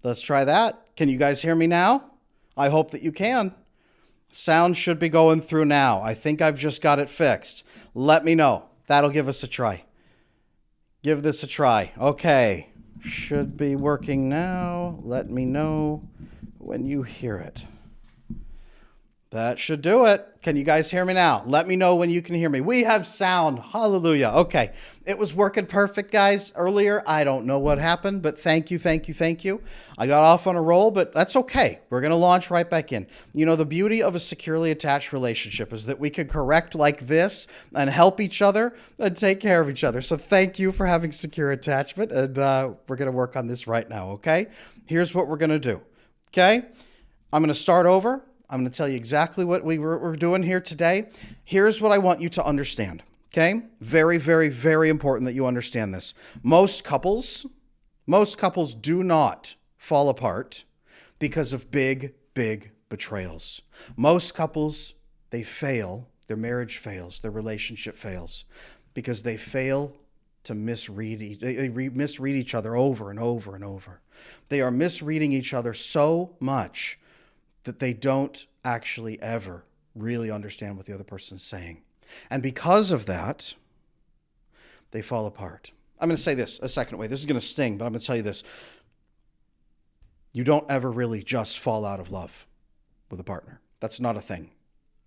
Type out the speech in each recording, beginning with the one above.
Let's try that. Can you guys hear me now? I hope that you can. Sound should be going through now. I think I've just got it fixed. Let me know. That'll give us a try. Give this a try. Okay. Should be working now. Let me know when you hear it. That should do it. Can you guys hear me now? Let me know when you can hear me. We have sound. Hallelujah. Okay. It was working perfect, guys, earlier. I don't know what happened, but thank you. I got off on a roll, but that's okay. We're going to launch right back in. You know, the beauty of a securely attached relationship is that we can correct like this and help each other and take care of each other. So thank you for having secure attachment, and we're going to work on this right now, okay? Here's what we're going to do, okay? I'm going to start over. I'm going to tell you exactly what we're doing here today. Here's what I want you to understand, okay? Very, very, very important that you understand this. Most couples do not fall apart because of big, big betrayals. Most couples, they fail, their marriage fails, their relationship fails because they fail to misread each other over and over and over. They are misreading each other so much that they don't actually ever really understand what the other person's saying. And because of that, they fall apart. I'm going to say this a second way. This is going to sting, but I'm going to tell you this. You don't ever really just fall out of love with a partner. That's not a thing.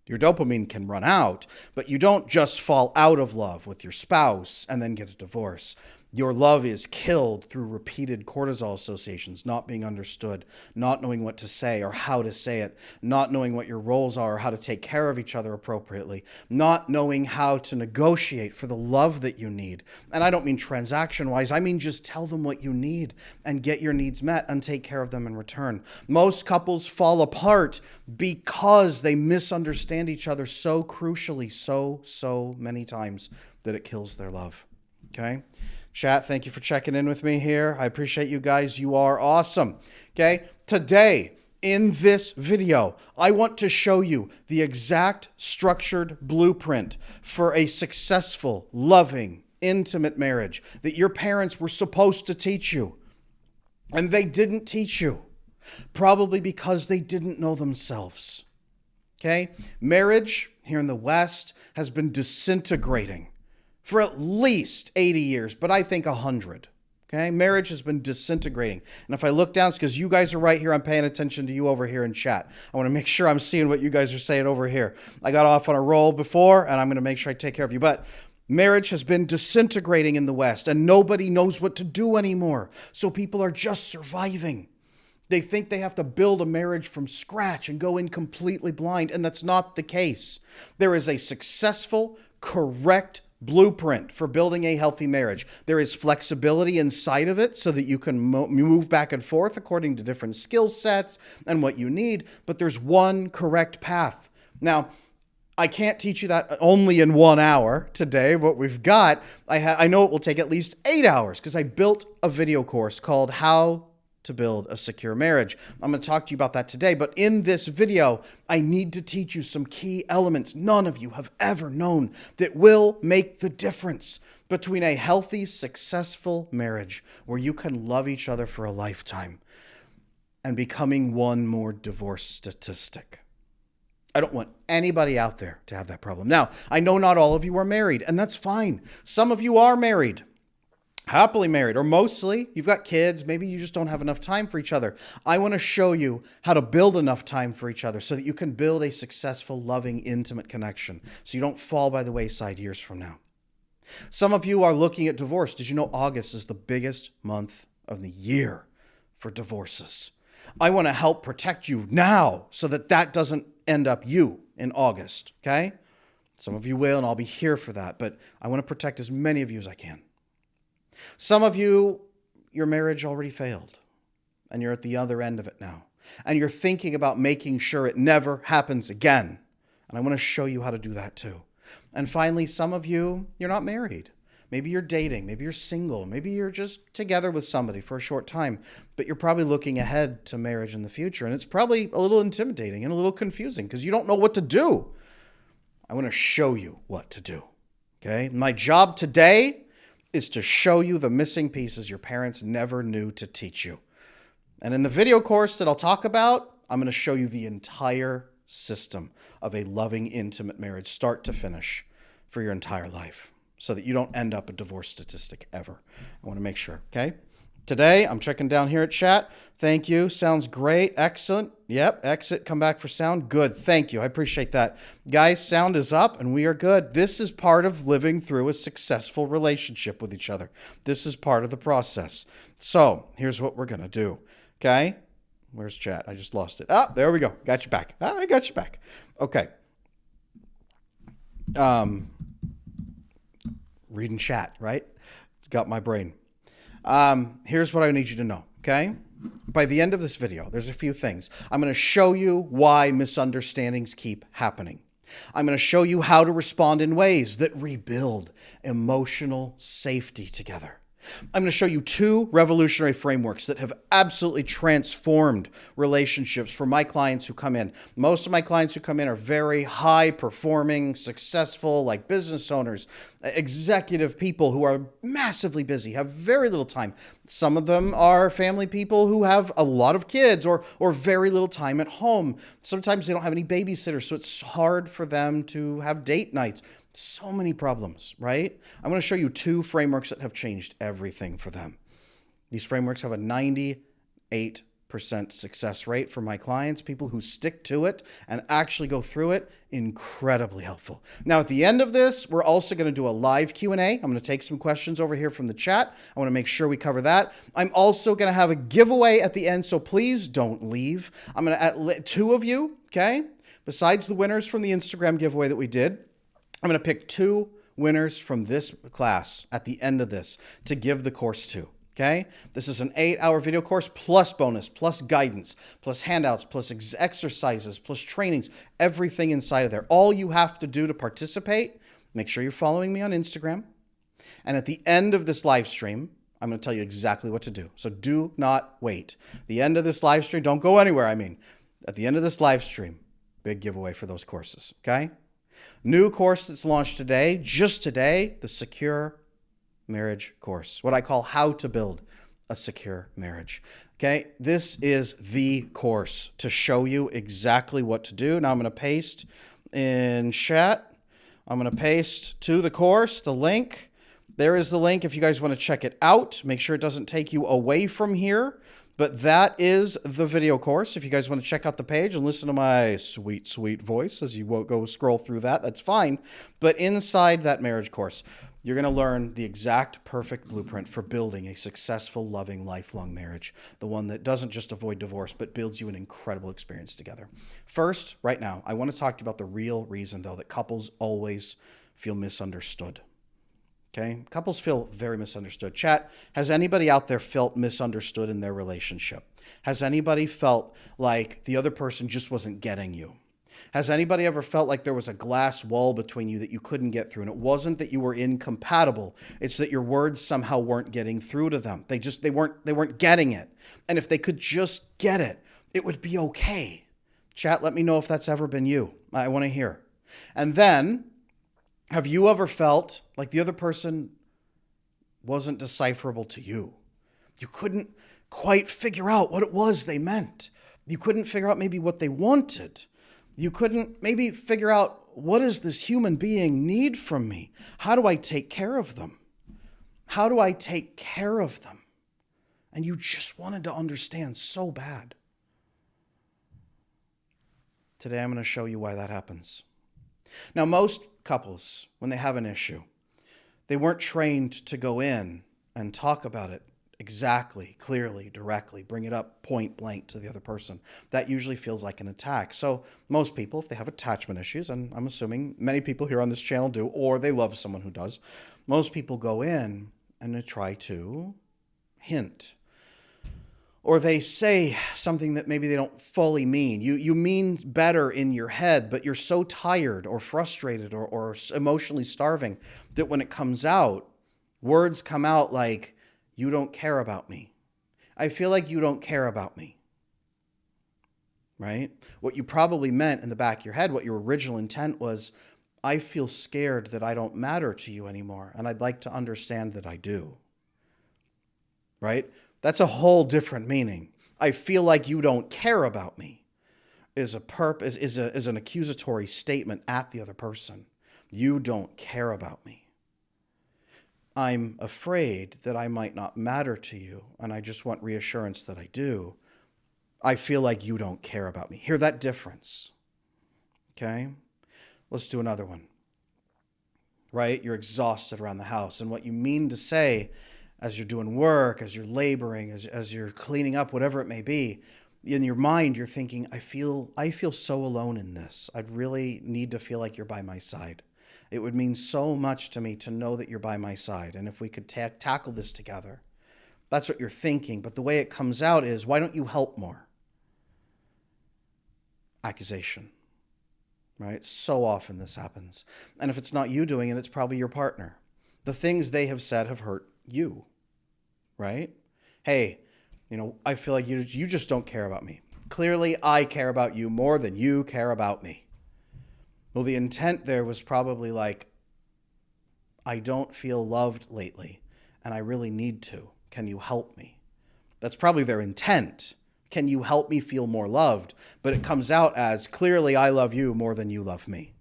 Your dopamine can run out, but you don't just fall out of love with your spouse and then get a divorce. Your love is killed through repeated cortisol associations, not being understood, not knowing what to say or how to say it, not knowing what your roles are or how to take care of each other appropriately, not knowing how to negotiate for the love that you need. And I don't mean transaction-wise. I mean just tell them what you need and get your needs met and take care of them in return. Most couples fall apart because they misunderstand each other so crucially, so many times that it kills their love. Okay? Chat, thank you for checking in with me here. I appreciate you guys. You are awesome. Okay? Today, in this video, I want to show you the exact structured blueprint for a successful, loving, intimate marriage that your parents were supposed to teach you. And they didn't teach you. Probably because they didn't know themselves. Okay? Marriage here in the West has been disintegrating for at least 80 years, but I think 100. Okay? Marriage has been disintegrating. And if I look down, it's because you guys are right here. I'm paying attention to you over here in chat. I want to make sure I'm seeing what you guys are saying over here. I got off on a roll before, and I'm going to make sure I take care of you. But marriage has been disintegrating in the West, and nobody knows what to do anymore. So people are just surviving. They think they have to build a marriage from scratch and go in completely blind, and that's not the case. There is a successful, correct blueprint for building a healthy marriage. There is flexibility inside of it so that you can move back and forth according to different skill sets and what you need, but there's one correct path. Now, I can't teach you that only in 1 hour today. What we've got, I know it will take at least 8 hours because I built a video course called How to Build a Secure Marriage. I'm going to talk to you about that today, but in this video, I need to teach you some key elements none of you have ever known that will make the difference between a healthy, successful marriage where you can love each other for a lifetime and becoming one more divorce statistic. I don't want anybody out there to have that problem. Now, I know not all of you are married, and that's fine. Some of you are married. Happily married, or mostly you've got kids. Maybe you just don't have enough time for each other. I want to show you how to build enough time for each other so that you can build a successful, loving, intimate connection so you don't fall by the wayside years from now. Some of you are looking at divorce. Did you know August is the biggest month of the year for divorces? I want to help protect you now so that that doesn't end up you in August, okay? Some of you will, and I'll be here for that, but I want to protect as many of you as I can. Some of you, your marriage already failed, and you're at the other end of it now. And you're thinking about making sure it never happens again. And I want to show you how to do that too. And finally, some of you, you're not married. Maybe you're dating, maybe you're single, maybe you're just together with somebody for a short time, but you're probably looking ahead to marriage in the future. And it's probably a little intimidating and a little confusing because you don't know what to do. I want to show you what to do. Okay? My job today is to show you the missing pieces your parents never knew to teach you. And in the video course that I'll talk about, I'm going to show you the entire system of a loving, intimate marriage, start to finish, for your entire life, so that you don't end up a divorce statistic ever. I want to make sure, okay? Today, I'm checking down here at chat. Thank you. Sounds great. Excellent. Yep. Exit. Come back for sound. Good. Thank you. I appreciate that. Guys, sound is up and we are good. This is part of living through a successful relationship with each other. This is part of the process. So here's what we're going to do. Okay. Where's chat? I just lost it. Ah, there we go. Got you back. I got you back. Okay. Reading chat, right? It's got my brain. Here's what I need you to know, okay? By the end of this video, there's a few things. I'm going to show you why misunderstandings keep happening. I'm going to show you how to respond in ways that rebuild emotional safety together. I'm going to show you 2 revolutionary frameworks that have absolutely transformed relationships for my clients who come in. Most of my clients who come in are very high-performing, successful, like business owners, executive people who are massively busy, have very little time. Some of them are family people who have a lot of kids or very little time at home. Sometimes they don't have any babysitters, so it's hard for them to have date nights. So many problems, right? I'm going to show you 2 frameworks that have changed everything for them. These frameworks have a 98% success rate for my clients, people who stick to it and actually go through it. Incredibly helpful. Now, at the end of this, we're also going to do a live Q&A. I'm going to take some questions over here from the chat. I want to make sure we cover that. I'm also going to have a giveaway at the end, so please don't leave. I'm going to, 2 of you, okay? Besides the winners from the Instagram giveaway that we did, I'm going to pick 2 winners from this class at the end of this to give the course to, okay? This is an 8-hour video course plus bonus, plus guidance, plus handouts, plus exercises, plus trainings, everything inside of there. All you have to do to participate, make sure you're following me on Instagram. And at the end of this live stream, I'm going to tell you exactly what to do. So do not wait. The end of this live stream, don't go anywhere, At the end of this live stream, big giveaway for those courses, okay? New course that's launched today, just today, the Secure Marriage course, what I call how to build a secure marriage. Okay, this is the course to show you exactly what to do. Now I'm going to paste in chat. I'm going to paste to the course the link. There is the link if you guys want to check it out. Make sure it doesn't take you away from here. But that is the video course. If you guys want to check out the page and listen to my sweet, sweet voice as you go scroll through that, that's fine. But inside that marriage course, you're going to learn the exact perfect blueprint for building a successful, loving, lifelong marriage. The one that doesn't just avoid divorce, but builds you an incredible experience together. First, right now, I want to talk to you about the real reason, though, that couples always feel misunderstood. Okay, couples feel very misunderstood. Chat, has anybody out there felt misunderstood in their relationship? Has anybody felt like the other person just wasn't getting you? Has anybody ever felt like there was a glass wall between you that you couldn't get through? And it wasn't that you were incompatible. It's that your words somehow weren't getting through to them. They weren't getting it. And if they could just get it, it would be okay. Chat, let me know if that's ever been you. I want to hear. And then, have you ever felt like the other person wasn't decipherable to you? You couldn't quite figure out what it was they meant. You couldn't figure out maybe what they wanted. You couldn't maybe figure out, what does this human being need from me? How do I take care of them? How do I take care of them? And you just wanted to understand so bad. Today I'm going to show you why that happens. Now, most couples, when they have an issue, they weren't trained to go in and talk about it exactly, clearly, directly, bring it up point blank to the other person. That usually feels like an attack. So most people, if they have attachment issues, and I'm assuming many people here on this channel do, or they love someone who does, most people go in and they try to hint. Or they say something that maybe they don't fully mean. You mean better in your head, but you're so tired or frustrated or emotionally starving that when it comes out, words come out like, you don't care about me. I feel like you don't care about me. Right? What you probably meant in the back of your head, what your original intent was, I feel scared that I don't matter to you anymore, and I'd like to understand that I do. Right? That's a whole different meaning. I feel like you don't care about me is an accusatory statement at the other person. You don't care about me. I'm afraid that I might not matter to you, and I just want reassurance that I do. I feel like you don't care about me. Hear that difference? Okay? Let's do another one. Right? You're exhausted around the house, and what you mean to say as you're doing work, as you're laboring, as you're cleaning up, whatever it may be, in your mind, you're thinking, I feel so alone in this. I'd really need to feel like you're by my side. It would mean so much to me to know that you're by my side. And if we could tackle this together, that's what you're thinking. But the way it comes out is, why don't you help more? Accusation, right? So often this happens. And if it's not you doing it, it's probably your partner. The things they have said have hurt you, right? Hey, I feel like you just don't care about me. Clearly, I care about you more than you care about me. Well, the intent there was probably like, I don't feel loved lately, and I really need to. Can you help me? That's probably their intent. Can you help me feel more loved? But it comes out as, clearly, I love you more than you love me.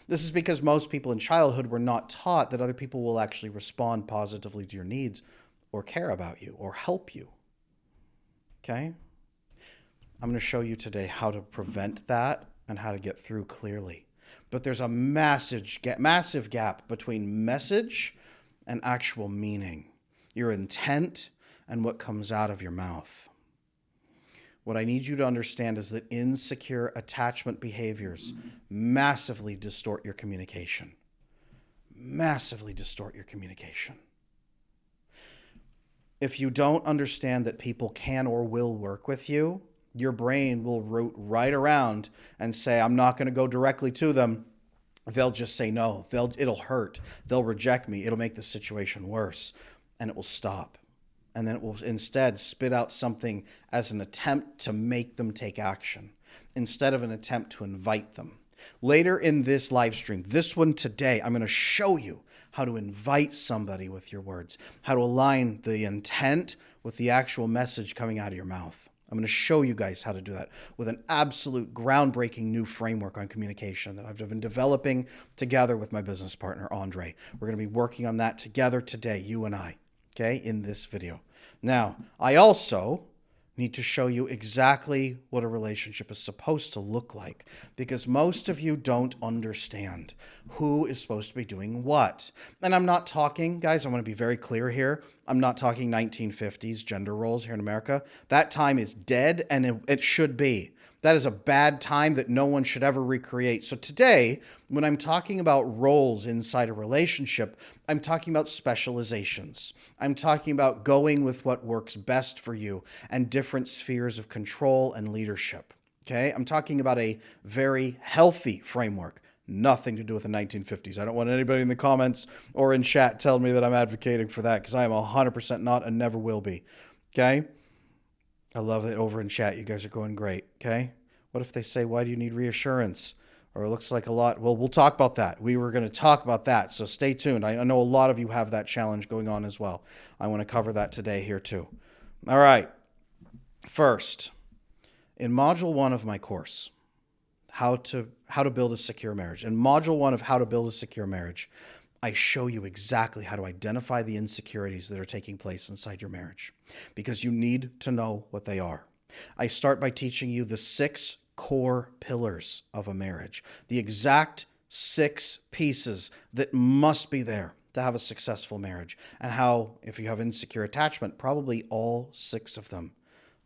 This is because most people in childhood were not taught that other people will actually respond positively to your needs or care about you or help you. Okay? I'm going to show you today how to prevent that and how to get through clearly. But there's a massive gap between message and actual meaning, your intent and what comes out of your mouth. What I need you to understand is that insecure attachment behaviors massively distort your communication. Massively distort your communication. If you don't understand that people can or will work with you, your brain will root right around and say, I'm not going to go directly to them. They'll just say no. It'll hurt. They'll reject me. It'll make the situation worse. And it will stop. And then it will instead spit out something as an attempt to make them take action instead of an attempt to invite them. Later in this live stream, this one today, I'm going to show you how to invite somebody with your words, how to align the intent with the actual message coming out of your mouth. I'm going to show you guys how to do that with an absolute groundbreaking new framework on communication that I've been developing together with my business partner, Andre. We're going to be working on that together today, you and I, okay, in this video. Now, I also need to show you exactly what a relationship is supposed to look like, because most of you don't understand who is supposed to be doing what. And I'm not talking, guys, I want to be very clear here. I'm not talking 1950s gender roles here in America. That time is dead, and it should be. That is a bad time that no one should ever recreate. So today, when I'm talking about roles inside a relationship, I'm talking about specializations. I'm talking about going with what works best for you and different spheres of control and leadership. Okay? I'm talking about a very healthy framework. Nothing to do with the 1950s. I don't want anybody in the comments or in chat telling me that I'm advocating for that, because I am 100% not and never will be. Okay? I love it over in chat. You guys are going great. Okay? What if they say, why do you need reassurance? Or it looks like a lot. Well, we'll talk about that. We were going to talk about that. So stay tuned. I know a lot of you have that challenge going on as well. I want to cover that today here too. All right. First, in module 1 of my course, how to build a secure marriage. In module 1 of how to build a secure marriage, I show you exactly how to identify the insecurities that are taking place inside your marriage, because you need to know what they are. I start by teaching you the 6 core pillars of a marriage, the exact 6 pieces that must be there to have a successful marriage, and how, if you have insecure attachment, probably all 6 of them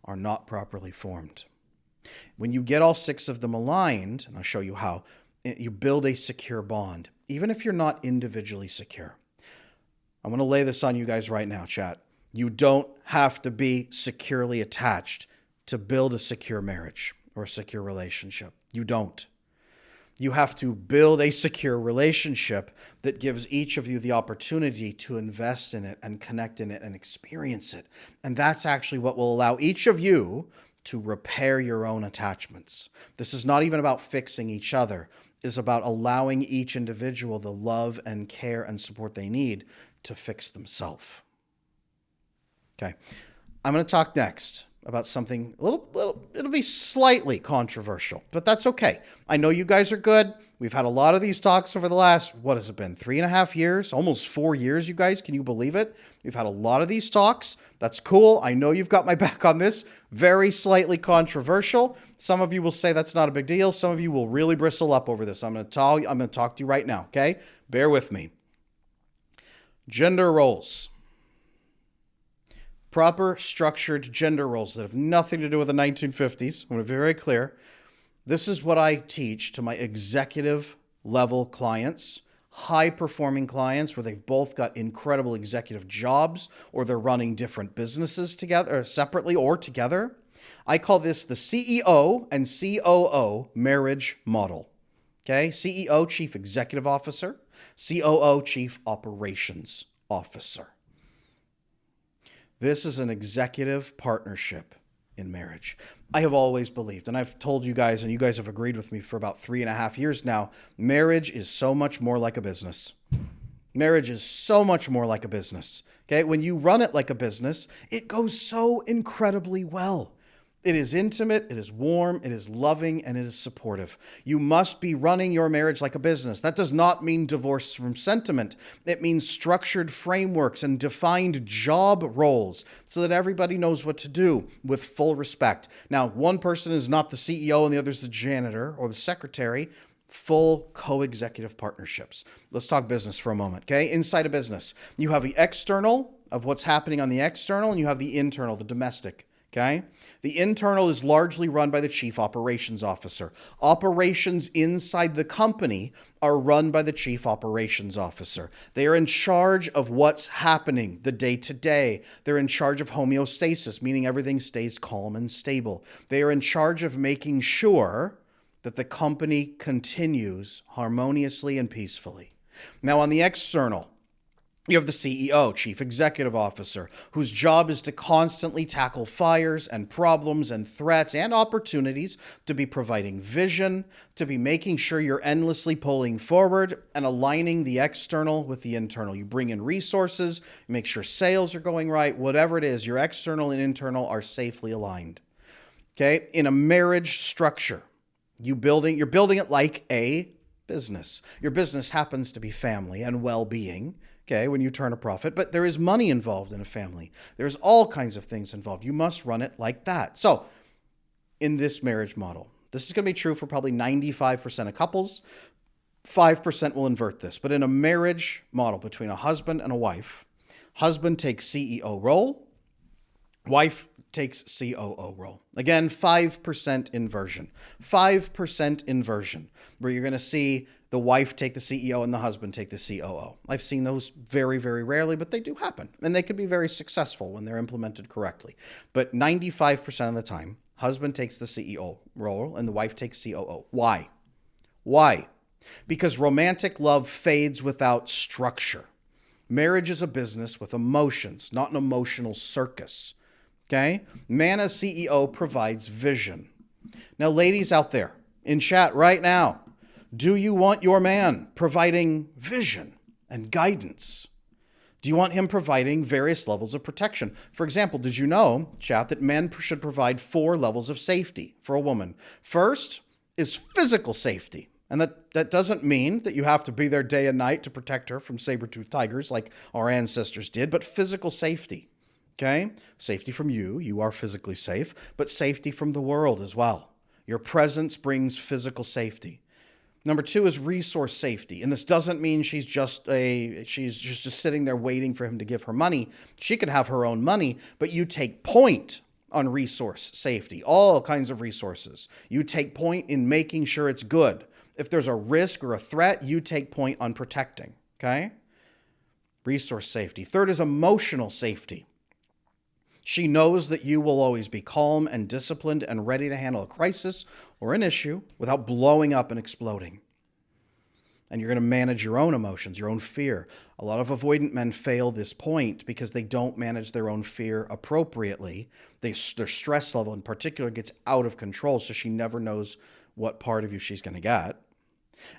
are not properly formed. When you get all 6 of them aligned, and I'll show you how, you build a secure bond, even if you're not individually secure. I'm going to lay this on you guys right now, chat. You don't have to be securely attached to build a secure marriage or a secure relationship. You don't. You have to build a secure relationship that gives each of you the opportunity to invest in it and connect in it and experience it. And that's actually what will allow each of you to repair your own attachments. This is not even about fixing each other. It's about allowing each individual the love and care and support they need to fix themselves. Okay. I'm going to talk next about something it'll be slightly controversial, but that's okay. I know you guys are good. We've had a lot of these talks over the last, what has it been, 3.5 years, almost 4 years, you guys. Can you believe it? We've had a lot of these talks. That's cool. I know you've got my back on this. Very slightly controversial. Some of you will say that's not a big deal. Some of you will really bristle up over this. I'm going to talk to you right now, okay? Bear with me. Gender roles. Proper structured gender roles that have nothing to do with the 1950s. I want to be very clear. This is what I teach to my executive level clients, high performing clients where they've both got incredible executive jobs or they're running different businesses together, or separately or together. I call this the CEO and COO marriage model. Okay, CEO, Chief Executive Officer, COO, Chief Operations Officer. This is an executive partnership in marriage. I have always believed, and I've told you guys, and you guys have agreed with me for about 3.5 years now, marriage is so much more like a business. Marriage is so much more like a business. Okay, when you run it like a business, it goes so incredibly well. It is intimate, it is warm, it is loving, and it is supportive. You must be running your marriage like a business. That does not mean divorce from sentiment. It means structured frameworks and defined job roles so that everybody knows what to do with full respect. Now, one person is not the CEO and the other is the janitor or the secretary. Full co-executive partnerships. Let's talk business for a moment, okay? Inside a business, you have the external of what's happening on the external, and you have the internal, the domestic. Okay? The internal is largely run by the Chief Operations Officer. Operations inside the company are run by the Chief Operations Officer. They are in charge of what's happening, the day-to-day. They're in charge of homeostasis, meaning everything stays calm and stable. They are in charge of making sure that the company continues harmoniously and peacefully. Now, on the external, you have the CEO, Chief Executive Officer, whose job is to constantly tackle fires and problems and threats and opportunities, to be providing vision, to be making sure you're endlessly pulling forward and aligning the external with the internal. You bring in resources, make sure sales are going right, whatever it is, your external and internal are safely aligned. Okay? In a marriage structure, you're building it like a business. Your business happens to be family and well-being. Okay, when you turn a profit, but there is money involved in a family. There's all kinds of things involved. You must run it like that. So in this marriage model, this is going to be true for probably 95% of couples. 5% will invert this. But in a marriage model between a husband and a wife, husband takes CEO role, wife takes COO role. Again, 5% inversion. 5% inversion, where you're going to see the wife take the CEO and the husband take the COO. I've seen those very, very rarely, but they do happen. And they can be very successful when they're implemented correctly. But 95% of the time, husband takes the CEO role and the wife takes COO. Why? Why? Because romantic love fades without structure. Marriage is a business with emotions, not an emotional circus. Okay? Man as CEO provides vision. Now, ladies out there in chat right now, do you want your man providing vision and guidance? Do you want him providing various levels of protection? For example, did you know, chat, that men should provide 4 levels of safety for a woman? First is physical safety. And that doesn't mean that you have to be there day and night to protect her from saber-toothed tigers like our ancestors did, but physical safety. Okay? Safety from you. You are physically safe, but safety from the world as well. Your presence brings physical safety. Number 2 is resource safety. And this doesn't mean she's just sitting there waiting for him to give her money. She can have her own money, but you take point on resource safety, all kinds of resources. You take point in making sure it's good. If there's a risk or a threat, you take point on protecting, okay? Resource safety. 3rd is emotional safety. She knows that you will always be calm and disciplined and ready to handle a crisis or an issue without blowing up and exploding. And you're going to manage your own emotions, your own fear. A lot of avoidant men fail this point because they don't manage their own fear appropriately. Their stress level in particular gets out of control, so she never knows what part of you she's going to get.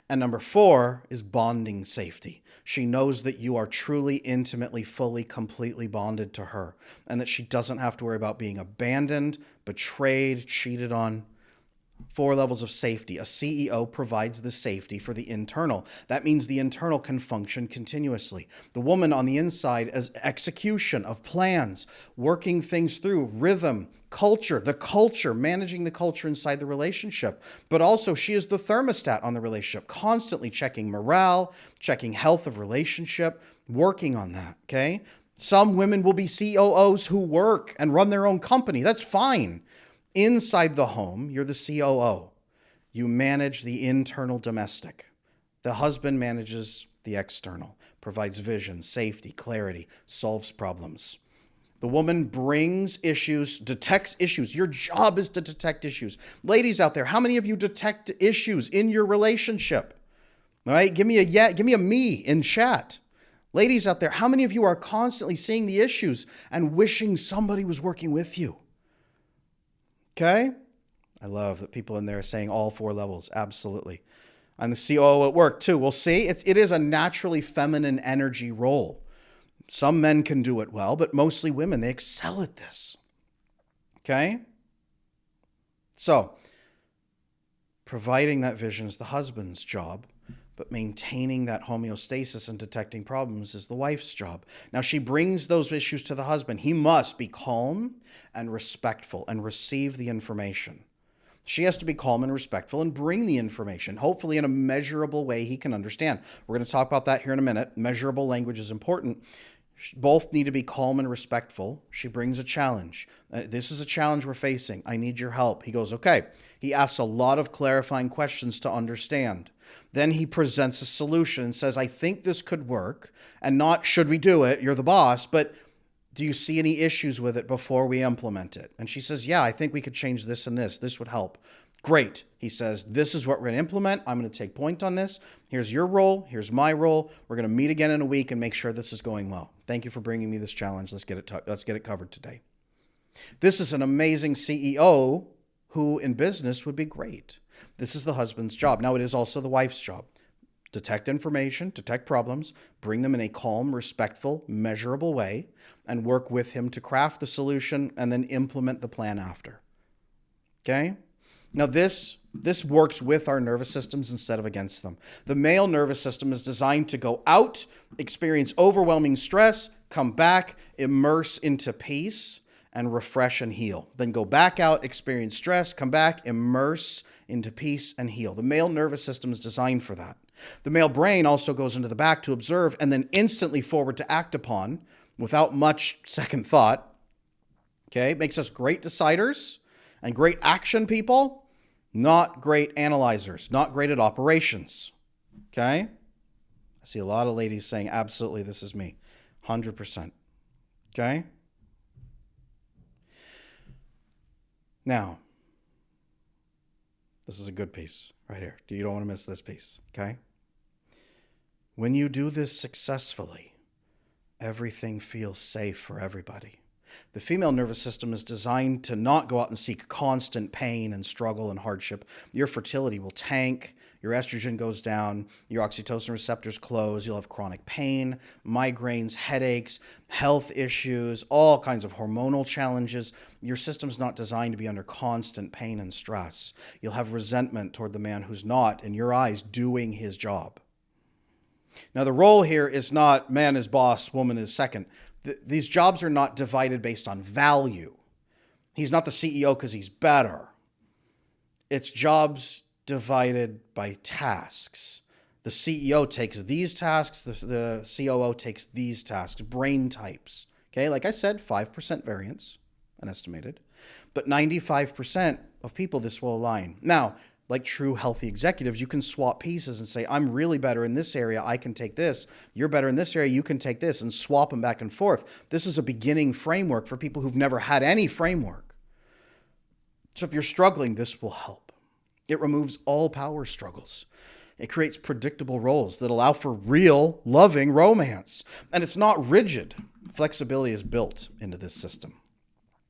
And number 4 is bonding safety. She knows that you are truly, intimately, fully, completely bonded to her, and that she doesn't have to worry about being abandoned, betrayed, cheated on. 4 levels of safety. A CEO provides the safety for the internal. That means the internal can function continuously. The woman on the inside is execution of plans, working things through, rhythm, culture, managing the culture inside the relationship. But also she is the thermostat on the relationship, constantly checking morale, checking health of relationship, working on that, okay? Some women will be COOs who work and run their own company. That's fine. Inside the home, you're the COO. You manage the internal domestic. The husband manages the external, provides vision, safety, clarity, solves problems. The woman brings issues, detects issues. Your job is to detect issues. Ladies out there, how many of you detect issues in your relationship? All right, give me a me in chat. Ladies out there, how many of you are constantly seeing the issues and wishing somebody was working with you? Okay? I love that people in there are saying all 4 levels. Absolutely. I'm the COO at work too. We'll see. It is a naturally feminine energy role. Some men can do it well, but mostly women, they excel at this. Okay? So, providing that vision is the husband's job, but maintaining that homeostasis and detecting problems is the wife's job. Now, she brings those issues to the husband. He must be calm and respectful and receive the information. She has to be calm and respectful and bring the information, hopefully in a measurable way he can understand. We're going to talk about that here in a minute. Measurable language is important. Both need to be calm and respectful. She brings a challenge. This is a challenge we're facing. I need your help. He goes, okay. He asks a lot of clarifying questions to understand. Then he presents a solution and says, I think this could work. And not, should we do it? You're the boss. But do you see any issues with it before we implement it? And she says, yeah, I think we could change this and this. This would help. Great. He says, this is what we're going to implement. I'm going to take point on this. Here's your role. Here's my role. We're going to meet again in a week and make sure this is going well. Thank you for bringing me this challenge. Let's get it covered today. This is an amazing CEO who in business would be great. This is the husband's job. Now it is also the wife's job. Detect information, detect problems, bring them in a calm, respectful, measurable way, and work with him to craft the solution and then implement the plan after. Okay? Now this works with our nervous systems instead of against them. The male nervous system is designed to go out, experience overwhelming stress, come back, immerse into peace, and refresh and heal. Then go back out, experience stress, come back, immerse into peace and heal. The male nervous system is designed for that. The male brain also goes into the back to observe and then instantly forward to act upon without much second thought. Okay, makes us great deciders and great action people. Not great analyzers, not great at operations. Okay? I see a lot of ladies saying, absolutely, this is me. 100%. Okay? Now, this is a good piece right here. You don't want to miss this piece. Okay? When you do this successfully, everything feels safe for everybody. The female nervous system is designed to not go out and seek constant pain and struggle and hardship. Your fertility will tank, your estrogen goes down, your oxytocin receptors close, you'll have chronic pain, migraines, headaches, health issues, all kinds of hormonal challenges. Your system's not designed to be under constant pain and stress. You'll have resentment toward the man who's not, in your eyes, doing his job. Now, the role here is not man is boss, woman is second. These jobs are not divided based on value. He's not the CEO because he's better. It's jobs divided by tasks. The CEO takes these tasks, the COO takes these tasks, brain types. Okay, like I said, 5% variance, unestimated. But 95% of people, this will align. Now, like true healthy executives, you can swap pieces and say, I'm really better in this area, I can take this. You're better in this area, you can take this, and swap them back and forth. This is a beginning framework for people who've never had any framework. So if you're struggling, this will help. It removes all power struggles. It creates predictable roles that allow for real, loving romance. And it's not rigid. Flexibility is built into this system.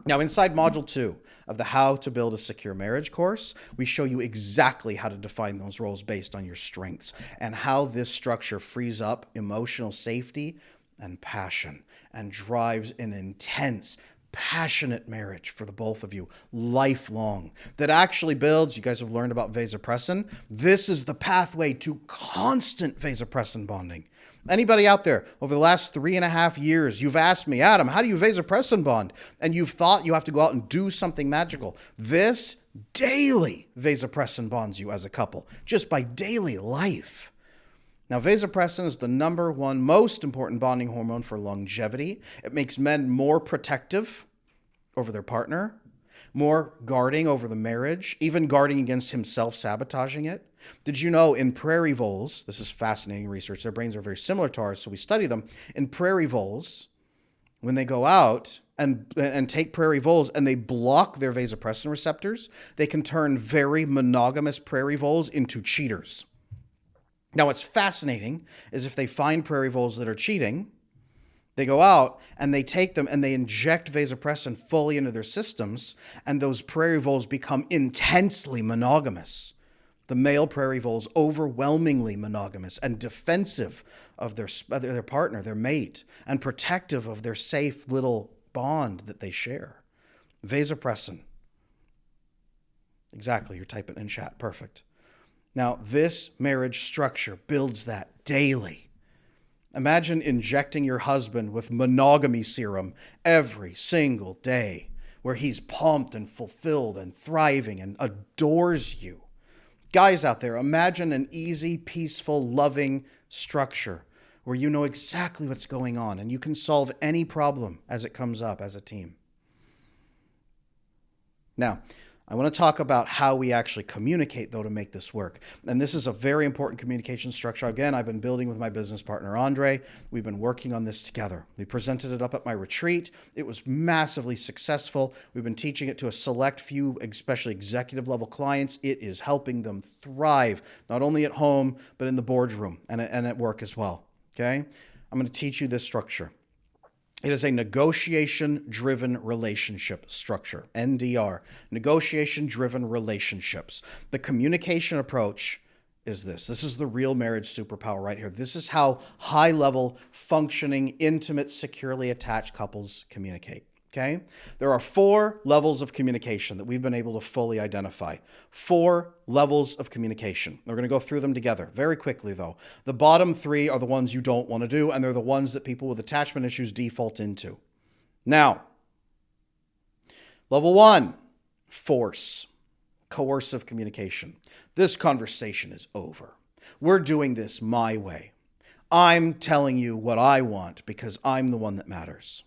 Now, inside Module 2 of the How to Build a Secure Marriage course, we show you exactly how to define those roles based on your strengths and how this structure frees up emotional safety and passion and drives an intense, passionate marriage for the both of you, lifelong, that actually builds, you guys have learned about vasopressin. This is the pathway to constant vasopressin bonding. Anybody out there over the last 3.5 years, you've asked me, Adam, how do you vasopressin bond? And you've thought you have to go out and do something magical. This daily vasopressin bonds you as a couple, just by daily life. Now, vasopressin is the #1 most important bonding hormone for longevity. It makes men more protective over their partner, more guarding over the marriage, even guarding against himself sabotaging it. Did you know in prairie voles, this is fascinating research, their brains are very similar to ours, so we study them. In prairie voles, when they go out and take prairie voles and they block their vasopressin receptors, they can turn very monogamous prairie voles into cheaters. Now, what's fascinating is if they find prairie voles that are cheating, they go out and they take them and they inject vasopressin fully into their systems, and those prairie voles become intensely monogamous. The male prairie voles overwhelmingly monogamous and defensive of their partner, their mate, and protective of their safe little bond that they share. Vasopressin. Exactly, you're typing in chat. Perfect. Now, this marriage structure builds that daily. Imagine injecting your husband with monogamy serum every single day, where he's pumped and fulfilled and thriving and adores you. Guys out there, imagine an easy, peaceful, loving structure where you know exactly what's going on and you can solve any problem as it comes up as a team. Now, I want to talk about how we actually communicate, though, to make this work. And this is a very important communication structure. Again, I've been building with my business partner, Andre. We've been working on this together. We presented it up at my retreat. It was massively successful. We've been teaching it to a select few, especially executive level clients. It is helping them thrive, not only at home, but in the boardroom and at work as well. Okay? I'm going to teach you this structure. It is a negotiation-driven relationship structure, NDR, negotiation-driven relationships. The communication approach is this. This is the real marriage superpower right here. This is how high-level, functioning, intimate, securely attached couples communicate. Okay? There are 4 levels of communication that we've been able to fully identify. 4 levels of communication. We're going to go through them together very quickly, though. The bottom 3 are the ones you don't want to do, and they're the ones that people with attachment issues default into. Now, level 1, force, coercive communication. This conversation is over. We're doing this my way. I'm telling you what I want because I'm the one that matters.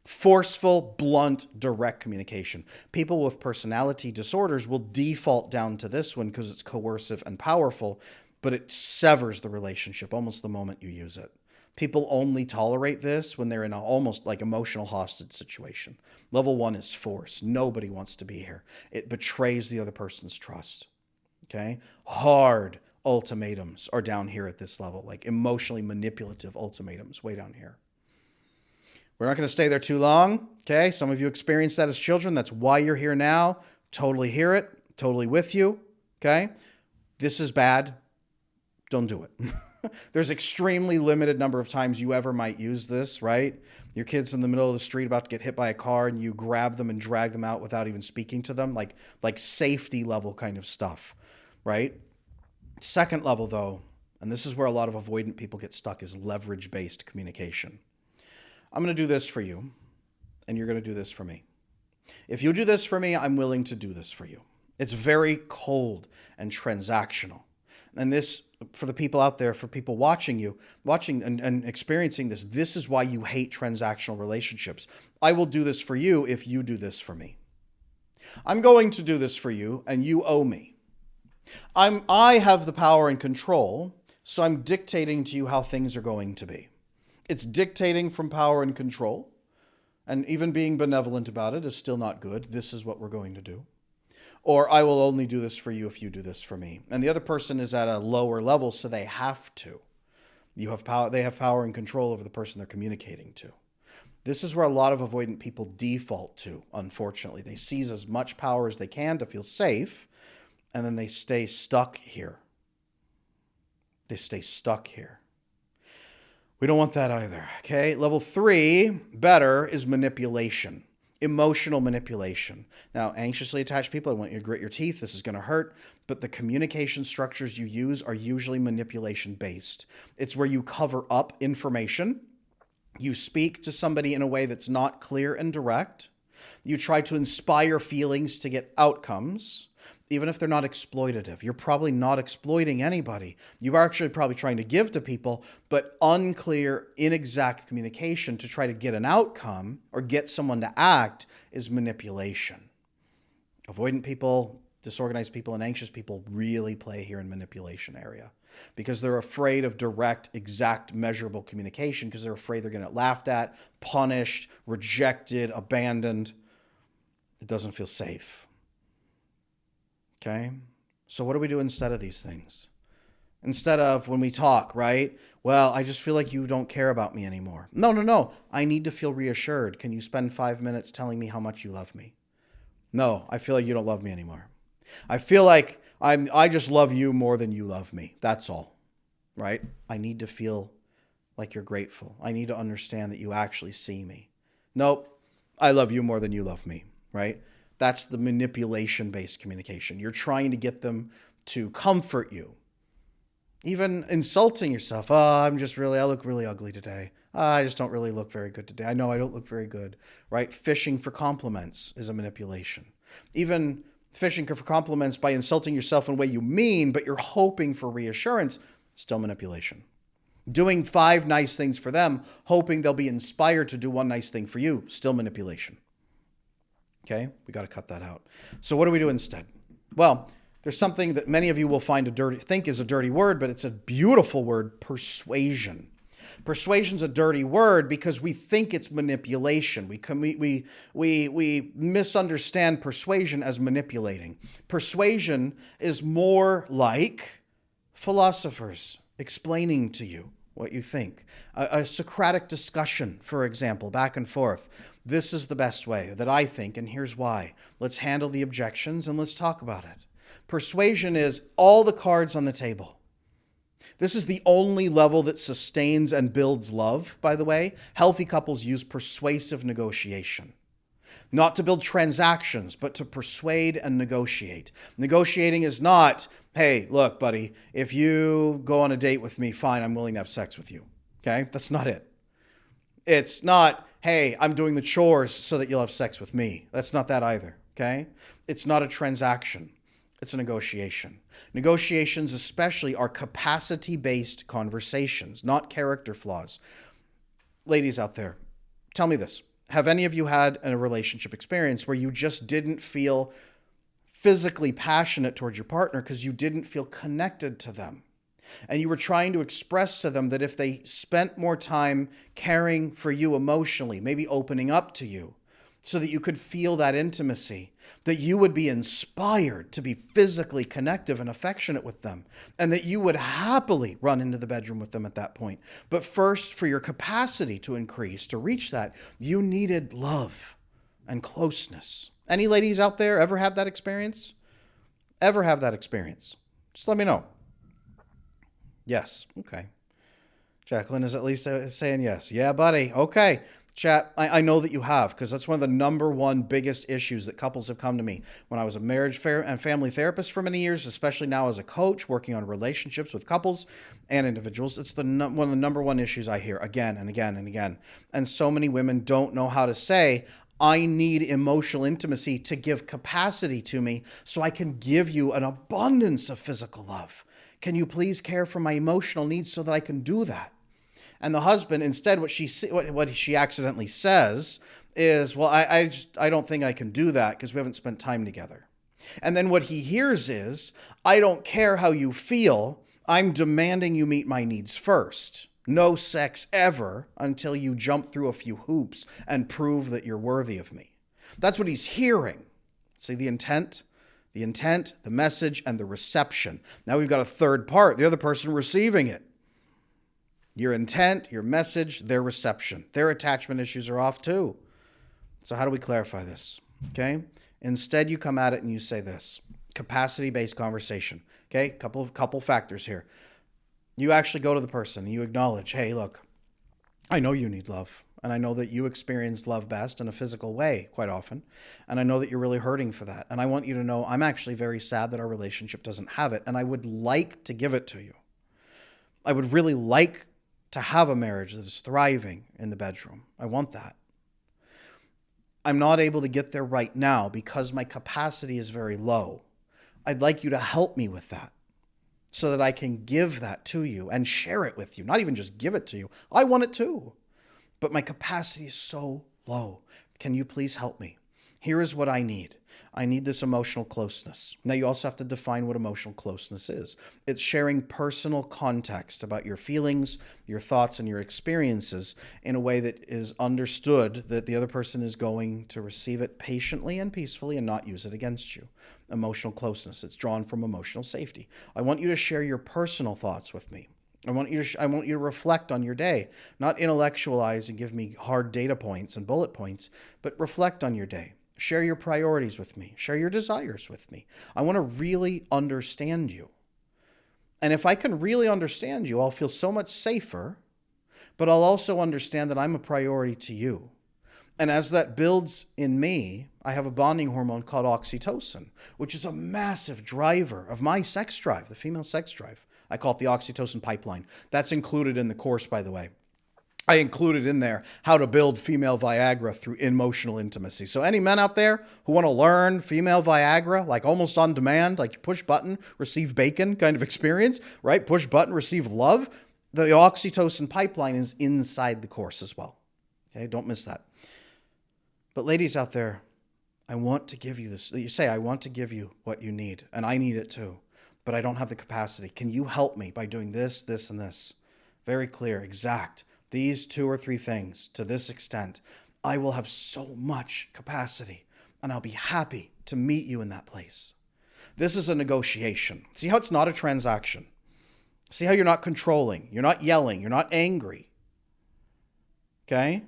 Forceful, blunt, direct communication. People with personality disorders will default down to this one because it's coercive and powerful, but it severs the relationship almost the moment you use it. People only tolerate this when they're in a almost like emotional hostage situation. Level 1 is force. Nobody wants to be here. It betrays the other person's trust. Okay? Hard ultimatums are down here at this level, like emotionally manipulative ultimatums way down here. We're not going to stay there too long, okay? Some of you experienced that as children. That's why you're here now. Totally hear it. Totally with you, okay? This is bad. Don't do it. There's extremely limited number of times you ever might use this, right? Your kid's in the middle of the street about to get hit by a car and you grab them and drag them out without even speaking to them, like safety level kind of stuff, right? Second level, though, and this is where a lot of avoidant people get stuck, is leverage-based communication. I'm going to do this for you, and you're going to do this for me. If you do this for me, I'm willing to do this for you. It's very cold and transactional. And this, for the people out there, for people watching and experiencing this, this is why you hate transactional relationships. I will do this for you if you do this for me. I'm going to do this for you, and you owe me. I have the power and control, so I'm dictating to you how things are going to be. It's dictating from power and control, and even being benevolent about it is still not good. This is what we're going to do. Or I will only do this for you if you do this for me. And the other person is at a lower level, so they have to. You have power. They have power and control over the person they're communicating to. This is where a lot of avoidant people default to, unfortunately. They seize as much power as they can to feel safe, and then they stay stuck here. They stay stuck here. We don't want that either, okay? Level 3, better, is manipulation. Emotional manipulation. Now, anxiously attached people, I want you to grit your teeth. This is going to hurt. But the communication structures you use are usually manipulation-based. It's where you cover up information. You speak to somebody in a way that's not clear and direct. You try to inspire feelings to get outcomes, even if they're not exploitative. You're probably not exploiting anybody. You are actually probably trying to give to people, but unclear, inexact communication to try to get an outcome or get someone to act is manipulation. Avoidant people, disorganized people, and anxious people really play here in manipulation area because they're afraid of direct, exact, measurable communication because they're afraid they're going to get laughed at, punished, rejected, abandoned. It doesn't feel safe. Okay? So what do we do instead of these things? Instead of when we talk, right? Well, I just feel like you don't care about me anymore. No. I need to feel reassured. Can you spend 5 minutes telling me how much you love me? No, I feel like you don't love me anymore. I feel like I just love you more than you love me. That's all, right? I need to feel like you're grateful. I need to understand that you actually see me. Nope, I love you more than you love me, right? That's the manipulation-based communication. You're trying to get them to comfort you. Even insulting yourself. I look really ugly today. I just don't really look very good today. I know I don't look very good, right? Fishing for compliments is a manipulation. Even fishing for compliments by insulting yourself in a way you mean, but you're hoping for reassurance, still manipulation. Doing 5 nice things for them, hoping they'll be inspired to do 1 nice thing for you, still manipulation. Okay, we got to cut that out. So what do we do instead? Well, there's something that many of you will think is a dirty word, but it's a beautiful word, persuasion. Persuasion's a dirty word because we think it's manipulation. We misunderstand persuasion as manipulating. Persuasion is more like philosophers explaining to you what you think. A Socratic discussion, for example, back and forth. This is the best way that I think, and here's why. Let's handle the objections and let's talk about it. Persuasion is all the cards on the table. This is the only level that sustains and builds love, by the way. Healthy couples use persuasive negotiation. Not to build transactions, but to persuade and negotiate. Negotiating is not, hey, look, buddy, if you go on a date with me, fine, I'm willing to have sex with you. Okay? That's not it. It's not, hey, I'm doing the chores so that you'll have sex with me. That's not that either. Okay? It's not a transaction. It's a negotiation. Negotiations especially are capacity-based conversations, not character flaws. Ladies out there, tell me this. Have any of you had a relationship experience where you just didn't feel physically passionate towards your partner because you didn't feel connected to them? And you were trying to express to them that if they spent more time caring for you emotionally, maybe opening up to you, so that you could feel that intimacy, that you would be inspired to be physically connective and affectionate with them, and that you would happily run into the bedroom with them at that point. But first, for your capacity to increase, to reach that, you needed love and closeness. Any ladies out there ever have that experience? Ever have that experience? Just let me know. Yes. Okay. Jacqueline is at least saying yes. Yeah, buddy. Okay. Chat, I know that you have, because that's one of the number one biggest issues that couples have come to me. When I was a marriage and family therapist for many years, especially now as a coach working on relationships with couples and individuals, it's one of the number one issues I hear again and again and again. And so many women don't know how to say, I need emotional intimacy to give capacity to me so I can give you an abundance of physical love. Can you please care for my emotional needs so that I can do that? And the husband, instead, what she accidentally says is, well, I don't think I can do that because we haven't spent time together. And then what he hears is, I don't care how you feel. I'm demanding you meet my needs first. No sex ever until you jump through a few hoops and prove that you're worthy of me. That's what he's hearing. See the intent, the message, and the reception. Now we've got a third part, the other person receiving it. Your intent, your message, their reception. Their attachment issues are off too. So how do we clarify this? Okay? Instead, you come at it and you say this. Capacity-based conversation. Okay? Couple factors here. You actually go to the person and you acknowledge, hey, look, I know you need love. And I know that you experience love best in a physical way quite often. And I know that you're really hurting for that. And I want you to know I'm actually very sad that our relationship doesn't have it. And I would like to give it to you. I would really like to have a marriage that is thriving in the bedroom. I want that. I'm not able to get there right now because my capacity is very low. I'd like you to help me with that so that I can give that to you and share it with you. Not even just give it to you. I want it too. But my capacity is so low. Can you please help me? Here is what I need. I need this emotional closeness. Now, you also have to define what emotional closeness is. It's sharing personal context about your feelings, your thoughts, and your experiences in a way that is understood that the other person is going to receive it patiently and peacefully and not use it against you. Emotional closeness. It's drawn from emotional safety. I want you to share your personal thoughts with me. I want you to reflect on your day, not intellectualize and give me hard data points and bullet points, but reflect on your day. Share your priorities with me. Share your desires with me. I want to really understand you. And if I can really understand you, I'll feel so much safer, but I'll also understand that I'm a priority to you. And as that builds in me, I have a bonding hormone called oxytocin, which is a massive driver of my sex drive, the female sex drive. I call it the oxytocin pipeline. That's included in the course, by the way. I included in there how to build female Viagra through emotional intimacy. So any men out there who want to learn female Viagra, like almost on demand, like you push button, receive bacon kind of experience, right? Push button, receive love. The oxytocin pipeline is inside the course as well. Okay, don't miss that. But ladies out there, I want to give you this. You say, I want to give you what you need, and I need it too, but I don't have the capacity. Can you help me by doing this, this, and this? Very clear, exact. These 2 or 3 things to this extent, I will have so much capacity and I'll be happy to meet you in that place. This is a negotiation. See how it's not a transaction? See how you're not controlling, you're not yelling, you're not angry. Okay?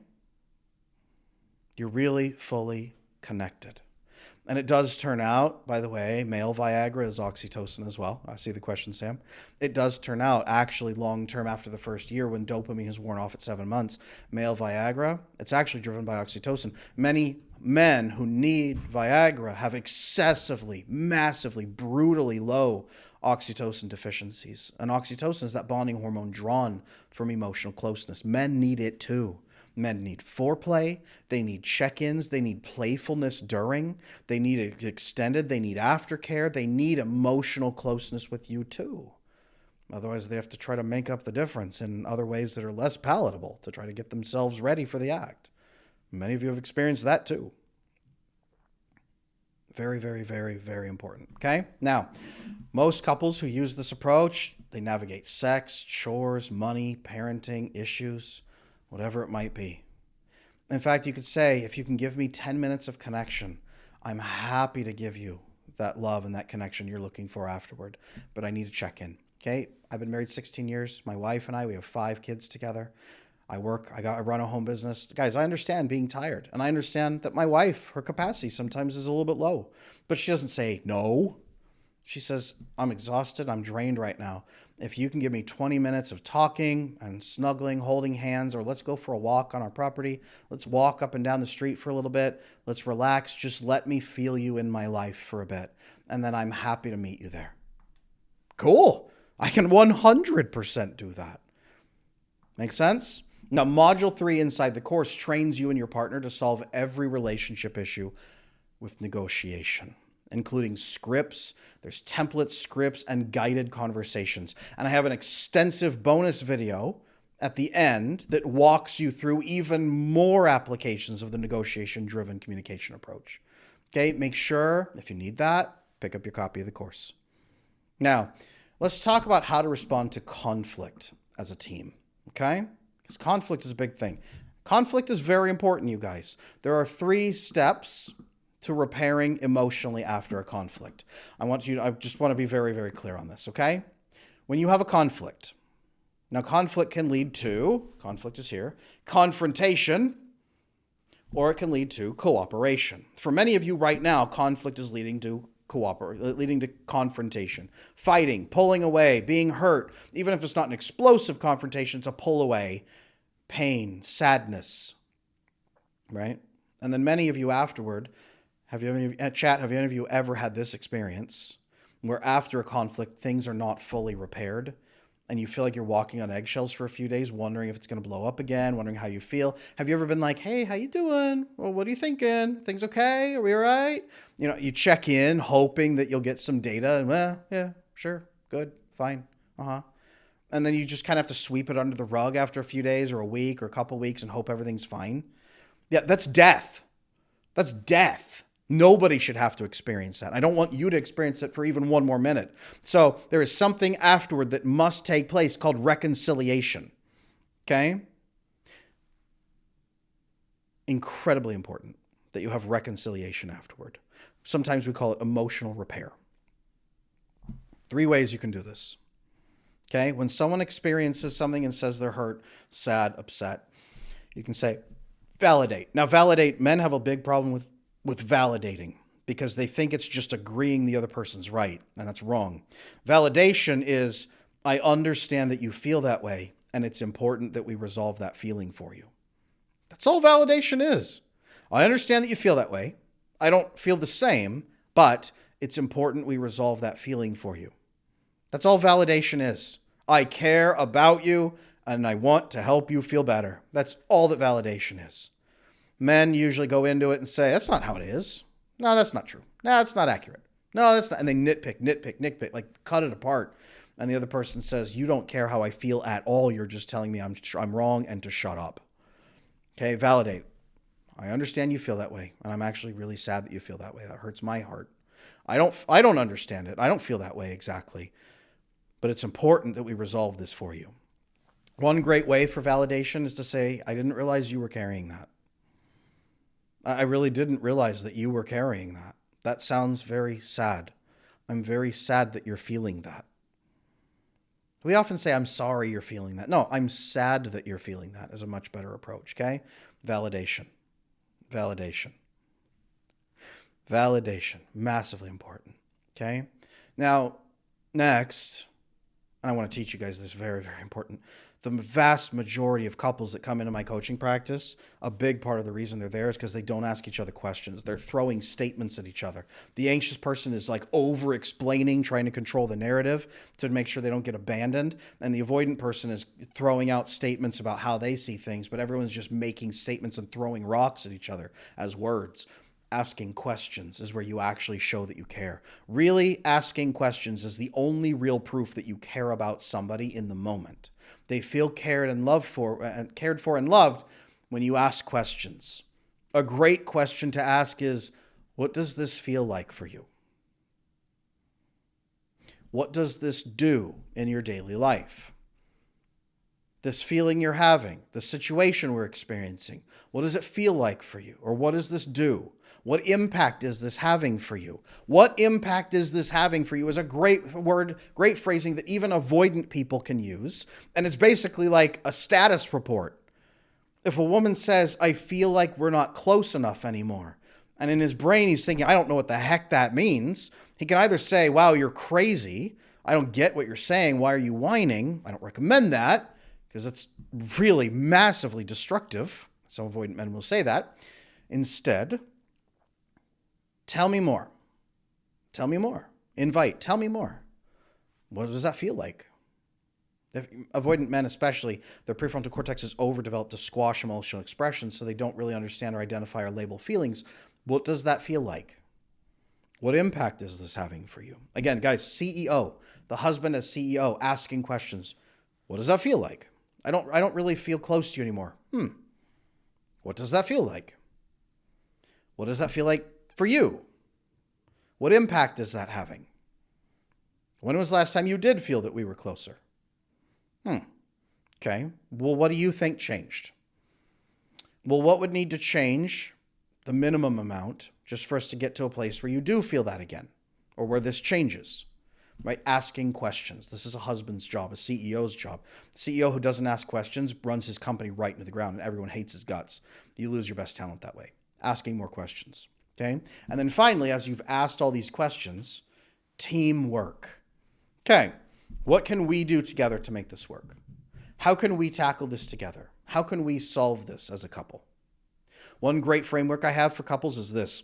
You're really fully connected. And it does turn out, by the way, male Viagra is oxytocin as well. I see the question, Sam. It does turn out, actually, long-term after the first year, when dopamine has worn off at 7 months, male Viagra, it's actually driven by oxytocin. Many men who need Viagra have excessively, massively, brutally low oxytocin deficiencies. And oxytocin is that bonding hormone drawn from emotional closeness. Men need it too. Men need foreplay, they need check-ins, they need playfulness during, they need it extended, they need aftercare, they need emotional closeness with you too. Otherwise, they have to try to make up the difference in other ways that are less palatable to try to get themselves ready for the act. Many of you have experienced that too. Very, very, very, very important. Okay? Now, most couples who use this approach, they navigate sex, chores, money, parenting, issues, whatever it might be. In fact, you could say, if you can give me 10 minutes of connection, I'm happy to give you that love and that connection you're looking for afterward. But I need to check in. Okay? I've been married 16 years. My wife and I, we have 5 kids together. I run a home business. Guys, I understand being tired. And I understand that my wife, her capacity sometimes is a little bit low. But she doesn't say no. She says, I'm exhausted. I'm drained right now. If you can give me 20 minutes of talking and snuggling, holding hands, or let's go for a walk on our property. Let's walk up and down the street for a little bit. Let's relax. Just let me feel you in my life for a bit. And then I'm happy to meet you there. Cool. I can 100% do that. Make sense? Now, Module 3 inside the course trains you and your partner to solve every relationship issue with negotiation, including scripts. There's templates, scripts, and guided conversations. And I have an extensive bonus video at the end that walks you through even more applications of the negotiation-driven communication approach. Okay, make sure, if you need that, pick up your copy of the course. Now, let's talk about how to respond to conflict as a team, okay? Because conflict is a big thing. Conflict is very important, you guys. There are 3 steps to repairing emotionally after a conflict. I just want to be very, very clear on this, okay? When you have a conflict, Now, conflict is here, confrontation, or it can lead to cooperation. For many of you right now, conflict is leading to confrontation, fighting, pulling away, being hurt. Even if it's not an explosive confrontation, it's a pull away, pain, sadness, right? And then many of you afterward, have any of you ever had this experience where after a conflict, things are not fully repaired and you feel like you're walking on eggshells for a few days, wondering if it's going to blow up again, wondering how you feel? Have you ever been like, hey, how you doing? Well, what are you thinking? Things okay? Are we all right? You know, you check in hoping that you'll get some data and, well, yeah, sure, good, fine, and then you just kind of have to sweep it under the rug after a few days or a week or a couple weeks and hope everything's fine. Yeah, that's death. That's death. Nobody should have to experience that. I don't want you to experience it for even one more minute. So there is something afterward that must take place called reconciliation. Okay? Incredibly important that you have reconciliation afterward. Sometimes we call it emotional repair. 3 ways you can do this. Okay? When someone experiences something and says they're hurt, sad, upset, you can say, validate. Now, validate, men have a big problem with validating because they think it's just agreeing the other person's right, and that's wrong. Validation is, I understand that you feel that way, and it's important that we resolve that feeling for you. That's all validation is. I understand that you feel that way. I don't feel the same, but it's important we resolve that feeling for you. That's all validation is. I care about you, and I want to help you feel better. That's all that validation is. Men usually go into it and say, that's not how it is. No, that's not true. No, that's not accurate. No, that's not. And they nitpick, like cut it apart. And the other person says, you don't care how I feel at all. You're just telling me I'm wrong and to shut up. Okay, validate. I understand you feel that way. And I'm actually really sad that you feel that way. That hurts my heart. I don't understand it. I don't feel that way exactly. But it's important that we resolve this for you. One great way for validation is to say, I didn't realize you were carrying that. I really didn't realize that you were carrying that. That sounds very sad. I'm very sad that you're feeling that. We often say, I'm sorry you're feeling that. No, I'm sad that you're feeling that is a much better approach, okay? Validation. Massively important, okay? Now, next, and I want to teach you guys this, very, very important. The vast majority of couples that come into my coaching practice, a big part of the reason they're there is because they don't ask each other questions. They're throwing statements at each other. The anxious person is like over-explaining, trying to control the narrative to make sure they don't get abandoned. And the avoidant person is throwing out statements about how they see things, but everyone's just making statements and throwing rocks at each other as words. Asking questions is where you actually show that you care. Really, asking questions is the only real proof that you care about somebody in the moment. They feel cared for and loved when you ask questions. A great question to ask is, what does this feel like for you? What does this do in your daily life? This feeling you're having, the situation we're experiencing, what does it feel like for you? Or what does this do? What impact is this having for you? What impact is this having for you is a great word, great phrasing that even avoidant people can use. And it's basically like a status report. If a woman says, I feel like we're not close enough anymore, and in his brain he's thinking, I don't know what the heck that means, he can either say, wow, you're crazy. I don't get what you're saying. Why are you whining? I don't recommend that, because it's really massively destructive. Some avoidant men will say that. Instead, tell me more. Tell me more. Invite. Tell me more. What does that feel like? Avoidant men especially, their prefrontal cortex is overdeveloped to squash emotional expressions, so they don't really understand or identify or label feelings. What does that feel like? What impact is this having for you? Again, guys, CEO, the husband as CEO, asking questions. What does that feel like? I don't really feel close to you anymore. What does that feel like? What does that feel like for you? What impact is that having? When was the last time you did feel that we were closer? Okay. Well, what do you think changed? Well, what would need to change, the minimum amount, just for us to get to a place where you do feel that again, or where this changes? right? Asking questions. This is a husband's job, a CEO's job. The CEO who doesn't ask questions runs his company right into the ground, and everyone hates his guts. You lose your best talent that way. Asking more questions, okay? And then finally, as you've asked all these questions, teamwork. Okay, what can we do together to make this work? How can we tackle this together? How can we solve this as a couple? One great framework I have for couples is this.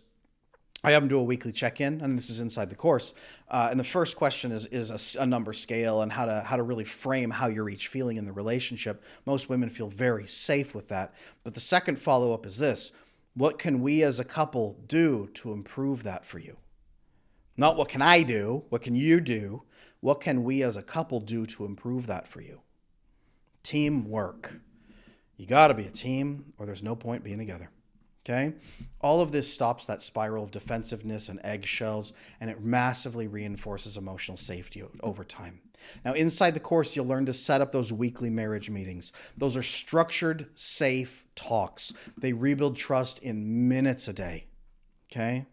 I have them do a weekly check-in, and this is inside the course. And the first question is a number scale and how to really frame how you're each feeling in the relationship. Most women feel very safe with that. But the second follow-up is this. What can we as a couple do to improve that for you? Not what can I do? What can you do? What can we as a couple do to improve that for you? Teamwork. You got to be a team or there's no point being together. Okay? All of this stops that spiral of defensiveness and eggshells, and it massively reinforces emotional safety over time. Now, inside the course, you'll learn to set up those weekly marriage meetings. Those are structured, safe talks. They rebuild trust in minutes a day. Okay?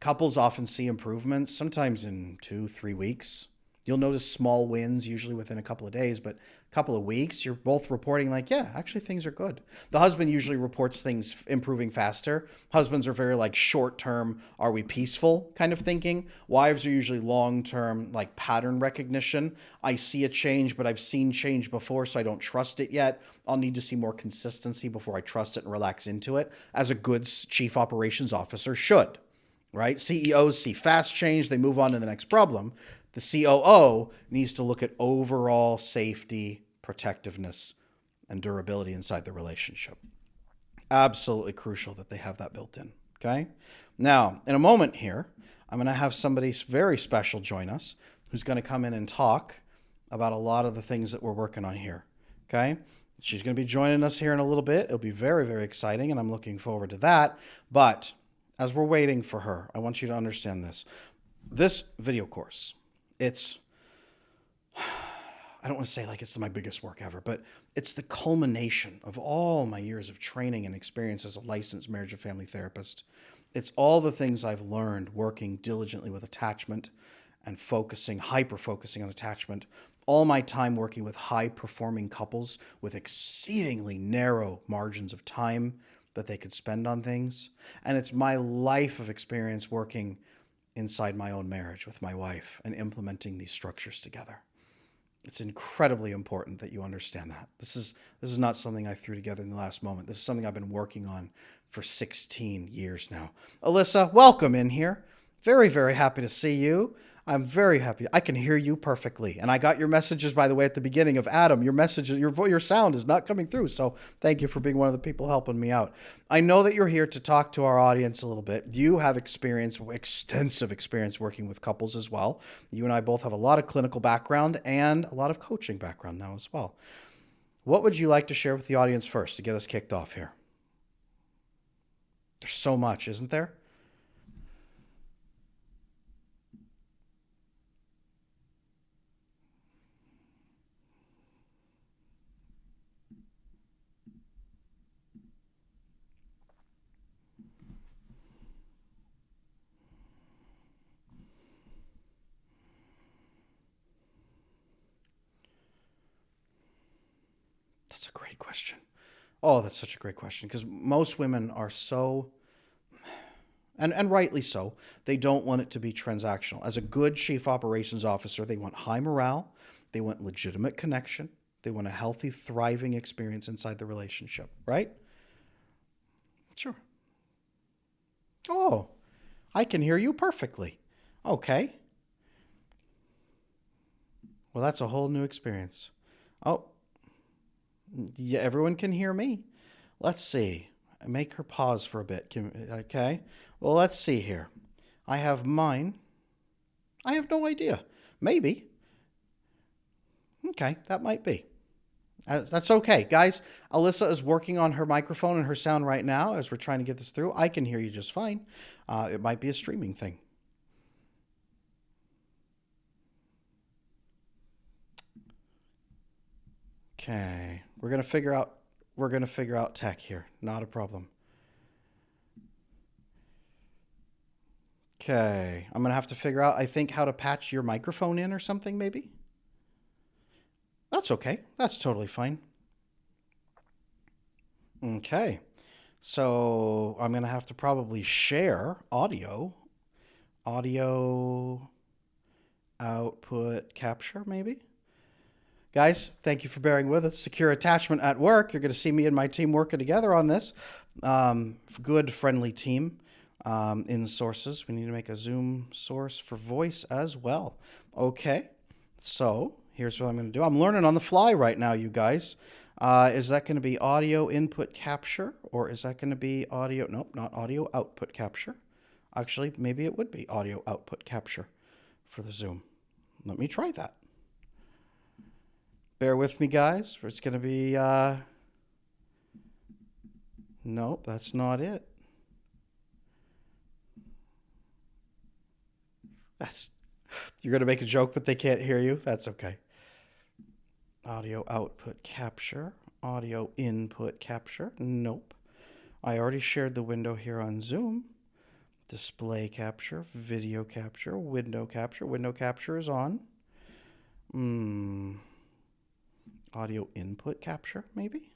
Couples often see improvements, sometimes in 2-3 weeks. You'll notice small wins, usually within a couple of days, but a couple of weeks, you're both reporting like, yeah, actually things are good. The husband usually reports things improving faster. Husbands are very like short-term, are we peaceful kind of thinking. Wives are usually long-term, like pattern recognition. I see a change, but I've seen change before, so I don't trust it yet. I'll need to see more consistency before I trust it and relax into it, as a good chief operations officer should, right? CEOs see fast change, they move on to the next problem. The COO needs to look at overall safety, protectiveness, and durability inside the relationship. Absolutely crucial that they have that built in, okay? Now, in a moment here, I'm going to have somebody very special join us who's going to come in and talk about a lot of the things that we're working on here, okay? She's going to be joining us here in a little bit. It'll be very, very exciting, and I'm looking forward to that. But as we're waiting for her, I want you to understand this. This video course, it's, I don't want to say like it's my biggest work ever, but it's the culmination of all my years of training and experience as a licensed marriage and family therapist. It's all the things I've learned working diligently with attachment and hyper-focusing on attachment. All my time working with high-performing couples with exceedingly narrow margins of time that they could spend on things. And it's my life of experience working inside my own marriage with my wife and implementing these structures together. It's incredibly important that you understand that. This is not something I threw together in the last moment. This is something I've been working on for 16 years now. Alyssa, welcome in here. Very, very happy to see you. I'm very happy. I can hear you perfectly. And I got your messages, by the way, at the beginning of Adam. Your message, your sound is not coming through. So thank you for being one of the people helping me out. I know that you're here to talk to our audience a little bit. You have extensive experience working with couples as well. You and I both have a lot of clinical background and a lot of coaching background now as well. What would you like to share with the audience first to get us kicked off here? There's so much, isn't there? That's a great question. Oh, that's such a great question because most women are so, and rightly so, they don't want it to be transactional. As a good chief operations officer, they want high morale, they want legitimate connection, they want a healthy, thriving experience inside the relationship, right? Sure. Oh, I can hear you perfectly. Okay. Well, that's a whole new experience. Oh, yeah, everyone can hear me. Let's see. Make her pause for a bit. Okay. Well, let's see here. I have mine. I have no idea. Maybe. Okay, that might be. That's okay. Guys, Alyssa is working on her microphone and her sound right now as we're trying to get this through. I can hear you just fine. It might be a streaming thing. Okay, we're gonna figure out tech here. Not a problem. Okay. I'm going to have to figure out, I think, how to patch your microphone in or something, maybe? That's okay. That's totally fine. Okay. So I'm going to have to probably share audio output capture, maybe. Guys, thank you for bearing with us. Secure attachment at work. You're going to see me and my team working together on this. Good, friendly team in sources. We need to make a Zoom source for voice as well. Okay, so here's what I'm going to do. I'm learning on the fly right now, you guys. Is that going to be audio input capture, or is that going to be audio? Nope, not audio output capture. Actually, maybe it would be audio output capture for the Zoom. Let me try that. Bear with me, guys. It's going to be... Nope, that's not it. You're going to make a joke, but they can't hear you. That's okay. Audio output capture. Audio input capture. Nope. I already shared the window here on Zoom. Display capture, video capture, window capture. Window capture is on. Audio input capture, maybe?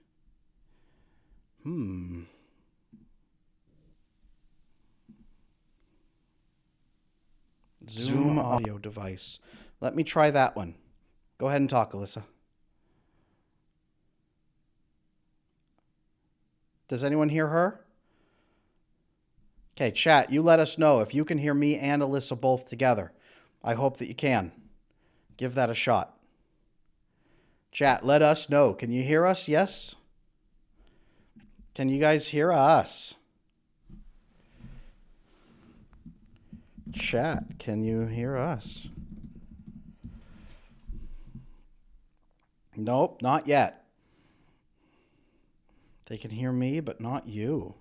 Zoom audio device. Let me try that one. Go ahead and talk, Alyssa. Does anyone hear her? Okay, chat, you let us know if you can hear me and Alyssa both together. I hope that you can. Give that a shot. Chat, let us know. Can you hear us? Yes? Can you guys hear us? Chat, can you hear us? Nope, not yet. They can hear me, but not you.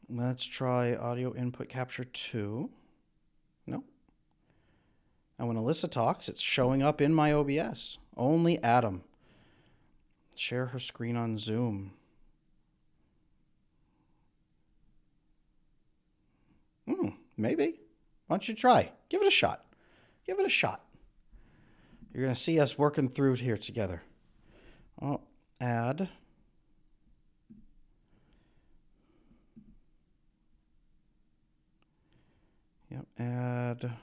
Let's try audio input capture 2. No. And when Alyssa talks, it's showing up in my OBS. Only Adam. Share her screen on Zoom. Maybe. Why don't you try? Give it a shot. Give it a shot. You're going to see us working through it here together. Oh, add. Yep, add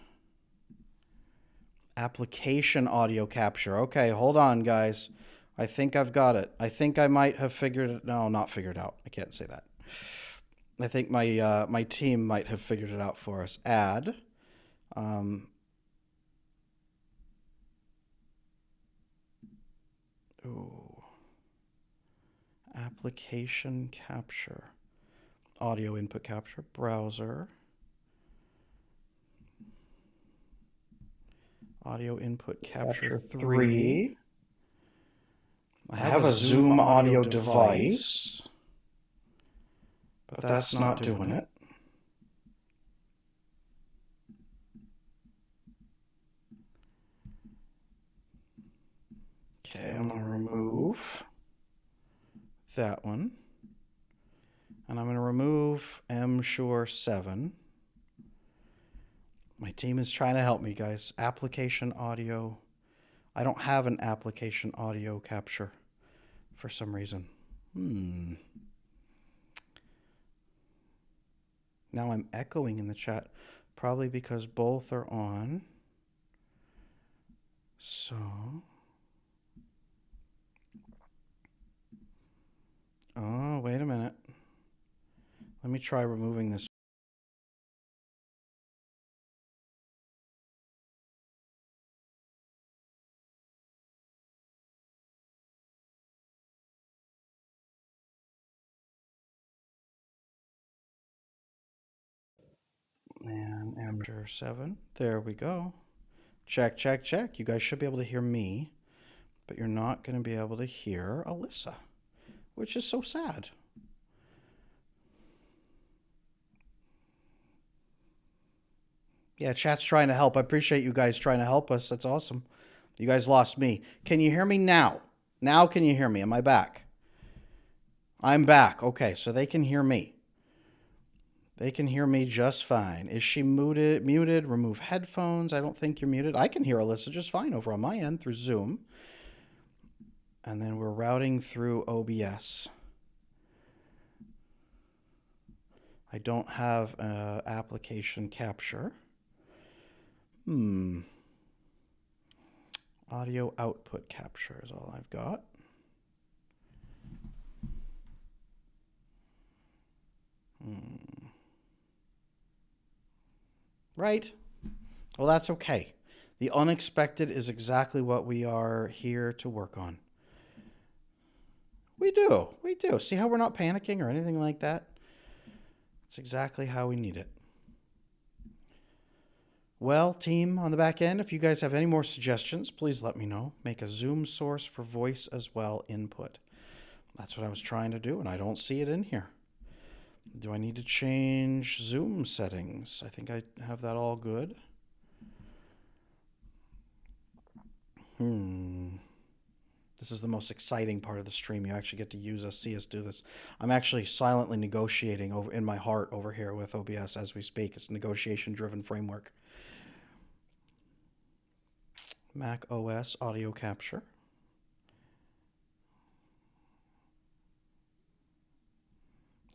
application audio capture. Okay, hold on, guys. I think I've got it. I think I might have figured it. No, not figured out. I can't say that. I think my team might have figured it out for us. Add. Application capture. Audio input capture. Browser. Audio input capture 3. I have a Zoom audio device, but that's not doing it. Okay, I'm going to remove that one. And I'm going to remove msure 7. My team is trying to help me, guys. Application audio. I don't have an application audio capture for some reason. Now I'm echoing in the chat, probably because both are on. So, oh, wait a minute. Let me try removing this. And amateur 7. There we go. Check, check, check. You guys should be able to hear me, but you're not going to be able to hear Alyssa, which is so sad. Yeah, chat's trying to help. I appreciate you guys trying to help us. That's awesome. You guys lost me. Can you hear me now? Now can you hear me? Am I back? I'm back. Okay, so they can hear me. They can hear me just fine. Is she muted? Muted? Remove headphones. I don't think you're muted. I can hear Alyssa just fine over on my end through Zoom. And then we're routing through OBS. I don't have application capture. Audio output capture is all I've got. Right. Well, that's okay. The unexpected is exactly what we are here to work on. We do. We do. See how we're not panicking or anything like that? It's exactly how we need it. Well, team on the back end, if you guys have any more suggestions, please let me know. Make a Zoom source for voice as well input. That's what I was trying to do, and I don't see it in here. Do I need to change Zoom settings? I think I have that all good. This is the most exciting part of the stream. You actually get to see us do this. I'm actually silently negotiating over in my heart over here with OBS as we speak. It's a negotiation-driven framework. Mac OS audio capture.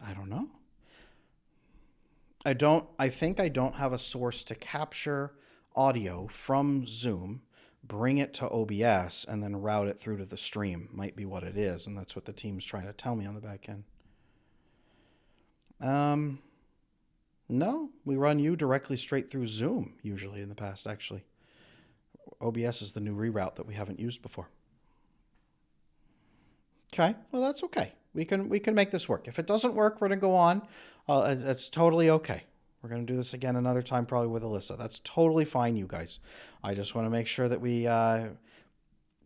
I don't know. I think I don't have a source to capture audio from Zoom, bring it to OBS, and then route it through to the stream. Might be what it is, and that's what the team's trying to tell me on the back end. No, we run you directly straight through Zoom, usually in the past, actually. OBS is the new reroute that we haven't used before. Okay, well, that's okay. We can make this work. If it doesn't work, we're going to go on. That's totally okay. We're going to do this again another time, probably with Alyssa. That's totally fine, you guys. I just want to make sure that we...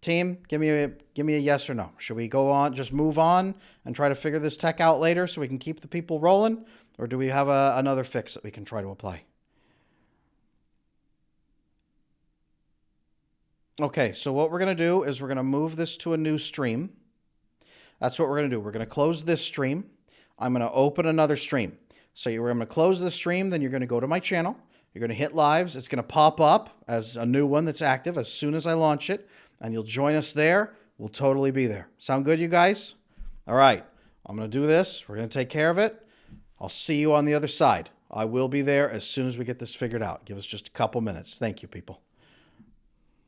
team, give me a yes or no. Should we go on, just move on and try to figure this tech out later so we can keep the people rolling? Or do we have another fix that we can try to apply? Okay, so what we're going to do is we're going to move this to a new stream. That's what we're going to do. We're going to close this stream. I'm going to open another stream. So we're going to close the stream, then you're going to go to my channel. You're going to hit lives. It's going to pop up as a new one that's active as soon as I launch it, and you'll join us there. We'll totally be there. Sound good, you guys? All right. I'm going to do this. We're going to take care of it. I'll see you on the other side. I will be there as soon as we get this figured out. Give us just a couple minutes. Thank you, people.